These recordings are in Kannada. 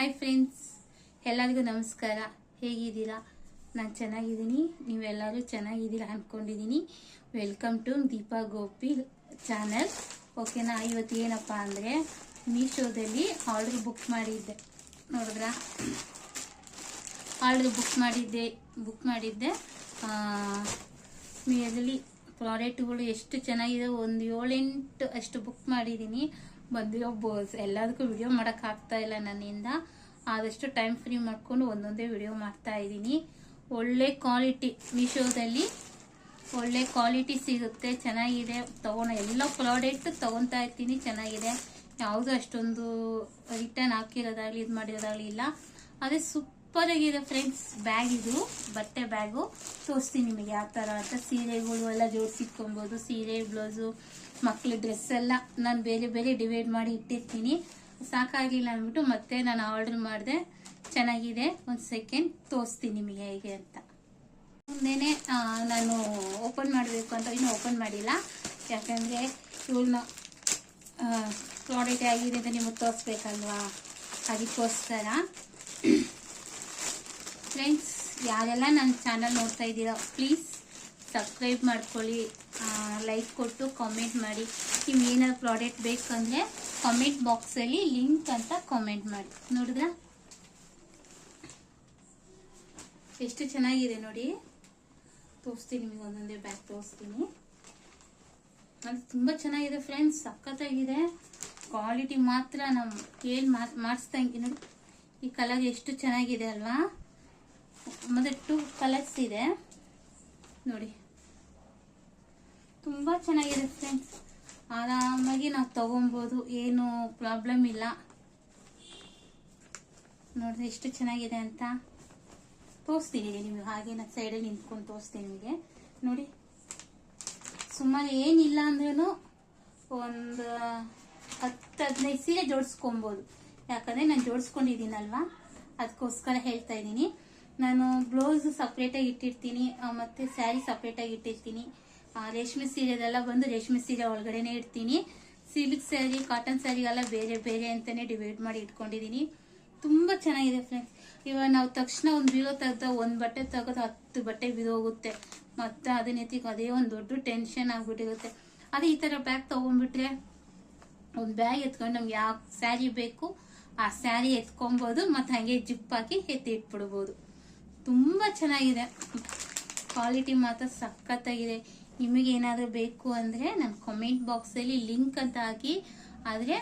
ಹಾಯ್ ಫ್ರೆಂಡ್ಸ್, ಎಲ್ಲರಿಗೂ ನಮಸ್ಕಾರ. ಹೇಗಿದ್ದೀರಾ? ನಾನು ಚೆನ್ನಾಗಿದ್ದೀನಿ, ನೀವೆಲ್ಲರೂ ಚೆನ್ನಾಗಿದ್ದೀರಾ ಅಂದ್ಕೊಂಡಿದ್ದೀನಿ. Welcome to Deepa Gopi channel. ಓಕೆನಾ? ಇವತ್ತು ಏನಪ್ಪ ಅಂದರೆ ಮೀಶೋದಲ್ಲಿ ಆರ್ಡರ್ ಬುಕ್ ಮಾಡಿದ್ದೆ. ನೋಡಿದ್ರಾ? ಆರ್ಡರ್ ಬುಕ್ ಮಾಡಿದ್ದೆ ಅದರಲ್ಲಿ ಪ್ರಾಡಕ್ಟ್ಗಳು ಎಷ್ಟು ಚೆನ್ನಾಗಿದೆ. ಒಂದು 7-8 ಅಷ್ಟು ಬುಕ್ ಮಾಡಿದ್ದೀನಿ. ಬಂದಿರೋ ಎಲ್ಲದಕ್ಕೂ ವಿಡಿಯೋ ಮಾಡೋಕ್ಕಾಗ್ತಾ ಇಲ್ಲ ನನ್ನಿಂದ. ಆದಷ್ಟು ಟೈಮ್ ಫ್ರೀ ಮಾಡಿಕೊಂಡು ಒಂದೊಂದೇ ವಿಡಿಯೋ ಮಾಡ್ತಾ ಇದ್ದೀನಿ. ಒಳ್ಳೆ ಕ್ವಾಲಿಟಿ, ಮೀಶೋದಲ್ಲಿ ಒಳ್ಳೆ ಕ್ವಾಲಿಟಿ ಸಿಗುತ್ತೆ, ಚೆನ್ನಾಗಿದೆ. ಎಲ್ಲ ಪ್ರಾಡಕ್ಟ್ ತೊಗೊತಾ ಇರ್ತೀನಿ, ಚೆನ್ನಾಗಿದೆ. ಯಾವುದು ಅಷ್ಟೊಂದು ರಿಟರ್ನ್ ಹಾಕಿರೋದಾಗಲಿ ಇದು ಮಾಡಿರೋದಾಗಲಿ ಇಲ್ಲ. ಅದೇ ಸೂಪರ್ ಆಗಿದೆ ಫ್ರೆಂಡ್ಸ್. ಇದು ಬಟ್ಟೆ ಬ್ಯಾಗು ತೋರಿಸ್ತೀನಿ ನಿಮಗೆ ಯಾವ ಥರ ಅಂತ. ಸೀರೆಗಳು ಎಲ್ಲ ಜೋಡಿಸಿಟ್ಕೊಬೋದು, ಸೀರೆ, ಬ್ಲೌಸು, ಮಕ್ಳ ಡ್ರೆಸ್ ಎಲ್ಲ ನಾನು ಬೇರೆ ಬೇರೆ ಡಿವೈಡ್ ಮಾಡಿ ಇಟ್ಟಿರ್ತೀನಿ. ಸಾಕಾಗಿಲ್ಲ ಅಂದ್ಬಿಟ್ಟು ಮತ್ತೆ ನಾನು ಆರ್ಡರ್ ಮಾಡಿದೆ. ಚೆನ್ನಾಗಿದೆ. ಒಂದು ಸೆಕೆಂಡ್ ತೋರಿಸ್ತೀನಿ ನಿಮಗೆ ಹೇಗೆ ಅಂತ. ಮುಂದೆನೆ ನಾನು ಓಪನ್ ಮಾಡಬೇಕು ಅಂತ ಇನ್ನೂ ಓಪನ್ ಮಾಡಿಲ್ಲ, ಯಾಕಂದರೆ ಇವಳನ್ನ ಪ್ರಾಡಕ್ಟ್ ಆಗಿದೆ ಅಂತ ನಿಮಗೆ ತೋರಿಸ್ಬೇಕಲ್ವಾ, ಅದಕ್ಕೋಸ್ಕರ. ಫ್ರೆಂಡ್ಸ್, ಯಾರೆಲ್ಲ ನನ್ನ ಚಾನಲ್ ನೋಡ್ತಾ ಇದ್ದೀರಾ ಪ್ಲೀಸ್ ಸಬ್ಸ್ಕ್ರೈಬ್ ಮಾಡ್ಕೊಳ್ಳಿ, ಲೈಕ್ ಕೊಟ್ಟು ಕಾಮೆಂಟ್ ಮಾಡಿ. ನಿಮ್ಗೆ ಏನಾದ್ರು ಪ್ರಾಡಕ್ಟ್ ಬೇಕಂದರೆ ಕಾಮೆಂಟ್ ಬಾಕ್ಸಲ್ಲಿ ಲಿಂಕ್ ಅಂತ ಕಾಮೆಂಟ್ ಮಾಡಿ. ನೋಡಿದ್ರಾ ಎಷ್ಟು ಚೆನ್ನಾಗಿದೆ ನೋಡಿ. ತೋರಿಸ್ತೀನಿ ನಿಮಗೆ, ಒಂದೊಂದೇ ಬ್ಯಾಗ್ ತೋರಿಸ್ತೀನಿ. ಅದು ತುಂಬ ಚೆನ್ನಾಗಿದೆ ಫ್ರೆಂಡ್ಸ್, ಸಖತ್ತಾಗಿದೆ. ಕ್ವಾಲಿಟಿ ಮಾತ್ರ ನಾವು ಏನು ಮಾಡಿಸ್ದಂಗೆ ನೋಡಿ. ಈ ಕಲರ್ ಎಷ್ಟು ಚೆನ್ನಾಗಿದೆ ಅಲ್ವಾ? ಮತ್ತೆ 2 ಕಲರ್ಸ್ ಇದೆ ನೋಡಿ. ತುಂಬ ಚೆನ್ನಾಗಿದೆ ಫ್ರೆಂಡ್ಸ್, ಆರಾಮಾಗಿ ನಾವು ತಗೊಬೋದು, ಏನು ಪ್ರಾಬ್ಲಮ್ ಇಲ್ಲ. ನೋಡಿದ್ರೆ ಎಷ್ಟು ಚೆನ್ನಾಗಿದೆ ಅಂತ ತೋರಿಸ್ತೀನಿ ನಿಮಗೆ. ಹಾಗೆ ನಾನು ಸೈಡಲ್ಲಿ ನಿಂತ್ಕೊಂಡು ತೋರಿಸ್ತೀನಿ ನಿಮಗೆ. ನೋಡಿ, ಸುಮಾರು ಏನಿಲ್ಲ ಅಂದ್ರೂ ಒಂದು 10-15 ಸೀರೆ ಜೋಡಿಸ್ಕೊಬೋದು. ಯಾಕಂದರೆ ನಾನು ಜೋಡಿಸ್ಕೊಂಡಿದ್ದೀನಲ್ವಾ, ಅದಕ್ಕೋಸ್ಕರ ಹೇಳ್ತಾ ಇದ್ದೀನಿ. ನಾನು ಬ್ಲೌಸ್ ಸಪ್ರೇಟಾಗಿ ಇಟ್ಟಿರ್ತೀನಿ, ಮತ್ತು ಸ್ಯಾರಿ ಸಪ್ರೇಟಾಗಿ ಇಟ್ಟಿರ್ತೀನಿ. ರೇಷ್ಮೆ ಸೀರೆದೆಲ್ಲ ಬಂದು ರೇಷ್ಮೆ ಸೀರೆ ಒಳಗಡೆನೆ ಇಡ್ತೀನಿ. ಸಿಲ್ಕ್ ಸ್ಯಾರಿ, ಕಾಟನ್ ಸ್ಯಾರಿಗೆಲ್ಲ ಬೇರೆ ಬೇರೆ ಅಂತಲೇ ಡಿವೈಡ್ ಮಾಡಿ ಇಟ್ಕೊಂಡಿದ್ದೀನಿ. ತುಂಬ ಚೆನ್ನಾಗಿದೆ ಫ್ರೆಂಡ್ಸ್. ಇವಾಗ ನಾವು ತಕ್ಷಣ ಒಂದು ಬೀರೋ ತೆಗೆದ, ಒಂದು ಬಟ್ಟೆ ತೆಗೆದು 10 ಬಟ್ಟೆ ಬಿದೋಗುತ್ತೆ. ಮತ್ತು ಅದನ್ನ ಎತ್ತಿಗೆ ಅದೇ ಒಂದು ದೊಡ್ಡ ಟೆನ್ಷನ್ ಆಗಿಬಿಟ್ಟಿರುತ್ತೆ. ಅದೇ ಈ ಥರ ಬ್ಯಾಗ್ ತೊಗೊಂಡ್ಬಿಟ್ರೆ, ಒಂದು ಬ್ಯಾಗ್ ಎತ್ಕೊಂಡು ನಮ್ಗೆ ಯಾವ ಸ್ಯಾರಿ ಬೇಕು ಆ ಸ್ಯಾರಿ ಎತ್ಕೊಬೋದು, ಮತ್ತು ಹಾಗೆ ಜಿಪ್ ಹಾಕಿ ಎತ್ತಿ ಇಟ್ಬಿಡ್ಬೋದು. ತುಂಬ ಚೆನ್ನಾಗಿದೆ, ಕ್ವಾಲಿಟಿ ಮಾತ್ರ ಸಖತ್ತಾಗಿದೆ. ನಿಮಗೆ ಏನಾದರೂ ಬೇಕು ಅಂದರೆ ನಾನು ಕಾಮೆಂಟ್ ಬಾಕ್ಸಲ್ಲಿ ಲಿಂಕ್ ಅಂತ ಹಾಕಿ, ಆದರೆ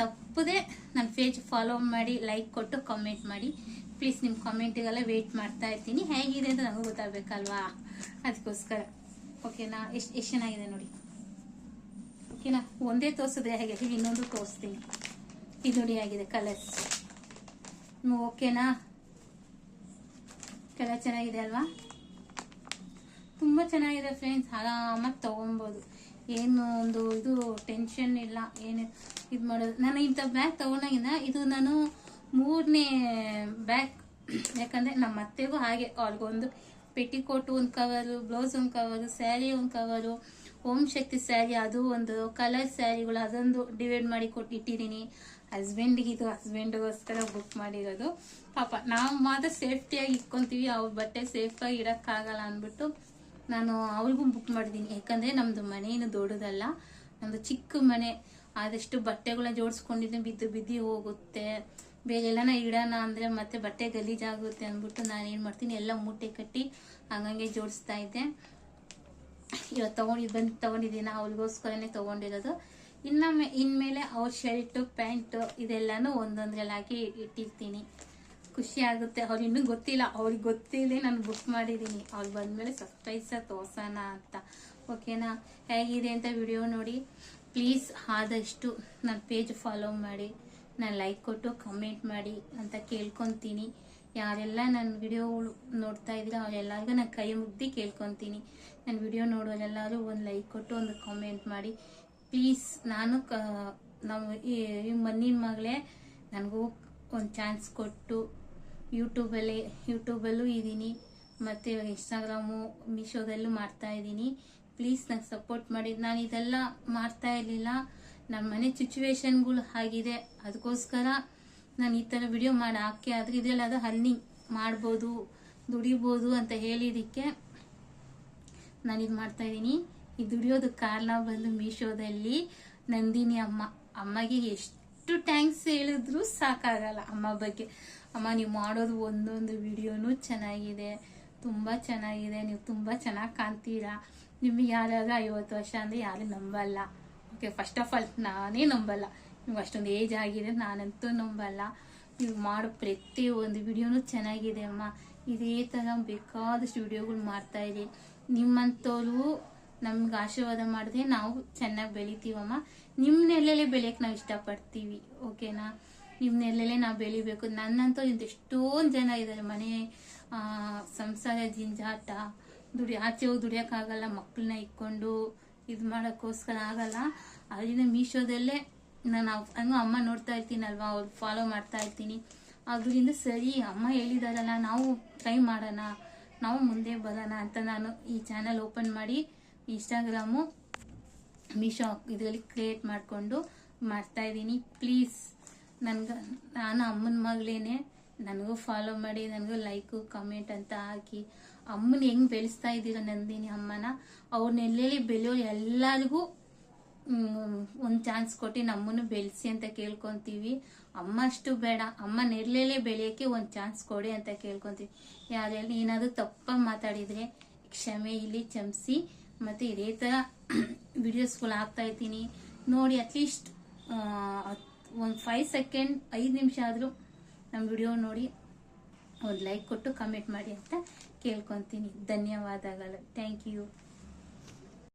ತಪ್ಪದೆ ನನ್ನ ಪೇಜ್ ಫಾಲೋ ಮಾಡಿ, ಲೈಕ್ ಕೊಟ್ಟು ಕಾಮೆಂಟ್ ಮಾಡಿ ಪ್ಲೀಸ್. ನಿಮ್ಮ ಕಾಮೆಂಟಿಗೆಲ್ಲ ವೆಯ್ಟ್ ಮಾಡ್ತಾ ಇರ್ತೀನಿ. ಹೇಗಿದೆ ಅಂತ ನನಗೂ ಗೊತ್ತಾಗಬೇಕಲ್ವಾ, ಅದಕ್ಕೋಸ್ಕರ. ಓಕೆನಾ? ಎಷ್ಟು ಚೆನ್ನಾಗಿದೆ ನೋಡಿ. ಓಕೆನಾ? ಒಂದೇ ತೋರಿಸಿದ್ರೆ ಹೇಗೆ, ಇನ್ನೊಂದು ತೋರಿಸ್ತೀನಿ. ಇದು ನೋಡಿ ಆಗಿದೆ ಕಲರ್ಸ್. ಓಕೆನಾ? ಕಲರ್ ಚೆನ್ನಾಗಿದೆ ಅಲ್ವಾ? ತುಂಬ ಚೆನ್ನಾಗಿದೆ ಫ್ರೆಂಡ್ಸ್, ಆರಾಮಾಗಿ ತೊಗೊಬೋದು. ಏನು ಒಂದು ಇದು ಟೆನ್ಷನ್ ಇಲ್ಲ, ಏನು ಇದು ಮಾಡೋದು. ನಾನು ಇಂಥ ಬ್ಯಾಗ್ ತೊಗೊಂಡಾಗಿಂದ ಇದು ನಾನು 3ನೇ ಬ್ಯಾಗ್. ಯಾಕಂದರೆ ನಮ್ಮ ಅತ್ತೆಗೂ ಹಾಗೆ, ಅವ್ರಿಗೊಂದು ಪೆಟಿಕೋಟು ಒಂದು ಕವರು, ಬ್ಲೌಸ್ ಒಂದು ಕವರು, ಸ್ಯಾರಿ ಒಂದು ಕವರು, ಓಂ ಶಕ್ತಿ ಸ್ಯಾರಿ ಅದು ಒಂದು, ಕಲರ್ ಸ್ಯಾರಿಗಳು ಅದೊಂದು ಡಿವೈಡ್ ಮಾಡಿ ಇಟ್ಟಿದ್ದೀನಿ. ಹಸ್ಬೆಂಡ್ಗೋಸ್ಕರ ಬುಕ್ ಮಾಡಿರೋದು. ಪಾಪ ನಾವು ಮಾತ್ರ ಸೇಫ್ಟಿಯಾಗಿ ಇಟ್ಕೊತೀವಿ, ಅವ್ರ ಬಟ್ಟೆ ಸೇಫಾಗಿ ಇಡೋಕ್ಕಾಗಲ್ಲ ಅಂದ್ಬಿಟ್ಟು ನಾನು ಅವ್ರಿಗೂ ಬುಕ್ ಮಾಡಿದ್ದೀನಿ. ಯಾಕಂದರೆ ನಮ್ಮದು ಮನೆ ಏನು ದೊಡ್ಡದಲ್ಲ, ನಮ್ಮದು ಚಿಕ್ಕ ಮನೆ. ಆದಷ್ಟು ಬಟ್ಟೆಗಳನ್ನ ಜೋಡಿಸ್ಕೊಂಡಿದ್ದು ಬಿದ್ದು ಹೋಗುತ್ತೆ. ಬೇರೆ ಎಲ್ಲನ ಇಡೋಣ ಅಂದರೆ ಮತ್ತೆ ಬಟ್ಟೆ ಗಲೀಜಾಗುತ್ತೆ ಅಂದ್ಬಿಟ್ಟು ನಾನು ಏನು ಮಾಡ್ತೀನಿ, ಎಲ್ಲ ಮೂಟೆ ಕಟ್ಟಿ ಹಂಗಂಗೆ ಜೋಡಿಸ್ತಾ ಇದ್ದೆ. ಇವತ್ತು ತೊಗೊಂಡಿದ್ದೀನಿ, ಅವ್ರಿಗೋಸ್ಕರನೇ ತೊಗೊಂಡಿರೋದು. ಇನ್ಮೇಲೆ ಅವ್ರ ಶರ್ಟು, ಪ್ಯಾಂಟು ಇದೆಲ್ಲನೂ ಒಂದೊಂದ್ರಲ್ಲಿ ಹಾಕಿ ಇಟ್ಟಿರ್ತೀನಿ. ಖುಷಿ ಆಗುತ್ತೆ. ಅವ್ರು ಇನ್ನೂ ಗೊತ್ತಿಲ್ಲ, ಅವ್ರಿಗೆ ಗೊತ್ತಿದೆ ನಾನು ಬುಕ್ ಮಾಡಿದ್ದೀನಿ. ಅವ್ರು ಬಂದಮೇಲೆ ಸರ್ಪ್ರೈಸಾಗಿ ತೋರ್ಸೋಣ ಅಂತ. ಓಕೆನಾ? ಹೇಗಿದೆ ಅಂತ ವಿಡಿಯೋ ನೋಡಿ. ಪ್ಲೀಸ್ ಆದಷ್ಟು ನನ್ನ ಪೇಜ್ ಫಾಲೋ ಮಾಡಿ, ನಾನು ಲೈಕ್ ಕೊಟ್ಟು ಕಮೆಂಟ್ ಮಾಡಿ ಅಂತ ಕೇಳ್ಕೊತೀನಿ. ಯಾರೆಲ್ಲ ನನ್ನ ವಿಡಿಯೋಗಳು ನೋಡ್ತಾ ಇದ್ದೀರಾ ಅವರೆಲ್ಲರಿಗೂ ನಾನು ಕೈ ಮುಗ್ದು ಕೇಳ್ಕೊತೀನಿ. ನನ್ನ ವಿಡಿಯೋ ನೋಡೋರೆಲ್ಲರೂ ಒಂದು ಲೈಕ್ ಕೊಟ್ಟು ಒಂದು ಕಾಮೆಂಟ್ ಮಾಡಿ ಪ್ಲೀಸ್. ನಾನು ಈ ಮಣ್ಣಿನ ಮಗಳೇ, ನನಗೂ ಒಂದು ಚಾನ್ಸ್ ಕೊಟ್ಟು ಯೂಟ್ಯೂಬಲ್ಲೂ ಇದ್ದೀನಿ, ಮತ್ತು ಇನ್ಸ್ಟಾಗ್ರಾಮು, ಮೀಶೋದಲ್ಲೂ ಮಾಡ್ತಾ ಇದ್ದೀನಿ. ಪ್ಲೀಸ್ ನಂಗೆ ಸಪೋರ್ಟ್ ಮಾಡಿ. ನಾನು ಇದೆಲ್ಲ ಮಾಡ್ತಾ ಇರಲಿಲ್ಲ, ನಮ್ಮ ಮನೆ ಸಿಚುವೇಶನ್ಗಳು ಆಗಿದೆ, ಅದಕ್ಕೋಸ್ಕರ ನಾನು ಈ ಥರ ವಿಡಿಯೋ ಮಾಡಿ ಹಾಕಿ ಆದರೆ ಇದರಲ್ಲಿ ಅದು ಅರ್ನಿಂಗ್ ಮಾಡ್ಬೋದು, ದುಡಿಬೋದು ಅಂತ ಹೇಳಿದಕ್ಕೆ ನಾನು ಇದು ಮಾಡ್ತಾಯಿದ್ದೀನಿ. ಈ ದುಡಿಯೋದು ಕಾರಣ ಬಂದು ಮೀಶೋದಲ್ಲಿ ನಂದಿನಿ ಅಮ್ಮಗೆ ಎಷ್ಟು ಥ್ಯಾಂಕ್ಸ್ ಹೇಳಿದ್ರು ಸಾಕಾಗಲ್ಲ ಅಮ್ಮ ಬಗ್ಗೆ. ಅಮ್ಮ ನೀವು ಮಾಡೋದು ಒಂದೊಂದು ವಿಡಿಯೋನೂ ಚೆನ್ನಾಗಿದೆ, ತುಂಬ ಚೆನ್ನಾಗಿದೆ, ನೀವು ತುಂಬ ಚೆನ್ನಾಗಿ ಕಾಣ್ತೀರಾ. ನಿಮಗೆ ಯಾರಾದ್ರೂ 50 ವರ್ಷ ಅಂದರೆ ಯಾರು ನಂಬಲ್ಲ. ಓಕೆ, ಫಸ್ಟ್ ಆಫ್ ಆಲ್ ನಾನೇ ನಂಬಲ್ಲ. ನಿಮ್ಗೆ ಅಷ್ಟೊಂದು ಏಜ್ ಆಗಿದೆ ನಾನಂತೂ ನಂಬಲ್ಲ. ನೀವು ಮಾಡೋ ಪ್ರತಿಯೊಂದು ವಿಡಿಯೋನೂ ಚೆನ್ನಾಗಿದೆ ಅಮ್ಮ. ಇದೇ ಥರ ಬೇಕಾದಷ್ಟು ವಿಡಿಯೋಗಳು ಮಾಡ್ತಾಯಿರಿ. ನಿಮ್ಮಂಥವ್ರು ನಮ್ಗೆ ಆಶೀರ್ವಾದ ಮಾಡಿದ್ರೆ ನಾವು ಚೆನ್ನಾಗಿ ಬೆಳಿತೀವಮ್ಮ. ನಿಮ್ಮ ನೆಲೆಯಲ್ಲೇ ಬೆಳೆಯೋಕೆ ನಾವು ಇಷ್ಟಪಡ್ತೀವಿ. ಓಕೆನಾ, ನಿಮ್ಮ ನೆಲೆಯಲ್ಲೇ ನಾವು ಬೆಳಿಬೇಕು. ನನ್ನಂತೂ ಎಷ್ಟೊಂದು ಜನ ಇದ್ದಾರೆ, ಮನೆ ಸಂಸಾರ ಜಿಂಜಾಟ, ಆಚೆ ಹೋಗಿ ದುಡಿಯೋಕ್ಕಾಗಲ್ಲ, ಮಕ್ಕಳನ್ನ ಇಟ್ಕೊಂಡು ಇದು ಮಾಡೋಕ್ಕೋಸ್ಕರ ಆಗಲ್ಲ. ಅದರಿಂದ ಮೀಶೋದಲ್ಲೇ ನಾನು ಹಂಗೂ ಅಮ್ಮ ನೋಡ್ತಾ ಇರ್ತೀನಲ್ವಾ, ಅವ್ರು ಫಾಲೋ ಮಾಡ್ತಾ ಇರ್ತೀನಿ. ಅದರಿಂದ ಸರಿ ಅಮ್ಮ ಹೇಳಿದಾರಲ್ಲ, ನಾವು ಟ್ರೈ ಮಾಡೋಣ, ನಾವು ಮುಂದೆ ಬರೋಣ ಅಂತ ನಾನು ಈ ಚಾನಲ್ ಓಪನ್ ಮಾಡಿ ಇನ್ಸ್ಟಾಗ್ರಾಮು ಮೀಶೋ ಇದರಲ್ಲಿ ಕ್ರಿಯೇಟ್ ಮಾಡಿಕೊಂಡು ಮಾಡ್ತಾಯಿದ್ದೀನಿ. ಪ್ಲೀಸ್ ನಾನು ಅಮ್ಮನ ಮಗಳೇನೆ, ನನಗೂ ಫಾಲೋ ಮಾಡಿ, ನನಗೂ ಲೈಕು ಕಮೆಂಟ್ ಅಂತ ಹಾಕಿ ಅಮ್ಮನ ಹೆಂಗೆ ಬೆಳೆಸ್ತಾ ಇದ್ದೀರ ನಂದಿನಿ ಅಮ್ಮನ, ಅವ್ರ ನೆಲೆಯಲ್ಲಿ ಬೆಳೆಯೋ ಎಲ್ಲರಿಗೂ ಒಂದು ಚಾನ್ಸ್ ಕೊಟ್ಟು ನಮ್ಮನ್ನು ಬೆಳೆಸಿ ಅಂತ ಕೇಳ್ಕೊತೀವಿ. ಅಮ್ಮ ಅಷ್ಟು ಬೇಡ, ಅಮ್ಮ ನೆರಳಲ್ಲೇ ಬೆಳೆಯೋಕ್ಕೆ ಒಂದು ಚಾನ್ಸ್ ಕೊಡಿ ಅಂತ ಕೇಳ್ಕೊತೀವಿ. ಯಾರೆಲ್ಲ ಏನಾದರೂ ತಪ್ಪಾಗಿ ಮಾತಾಡಿದರೆ ಕ್ಷಮೆ ಇಲ್ಲಿ ಕ್ಷಮಿಸಿ. ಮತ್ತು ಇದೇ ಥರ ವಿಡಿಯೋಸ್ಗಳು ಹಾಕ್ತಾ ಇರ್ತೀನಿ ನೋಡಿ. ಅಟ್ಲೀಸ್ಟ್ ಒಂದು 5 ಸೆಕೆಂಡ್ 5 ನಿಮಿಷ ಆದರೂ ನಮ್ಮ ವಿಡಿಯೋ ನೋಡಿ ಒಂದು ಲೈಕ್ ಕೊಟ್ಟು ಕಮೆಂಟ್ ಮಾಡಿ ಅಂತ ಕೇಳ್ಕೊತೀನಿ. ಧನ್ಯವಾದಗಳು. Thank you.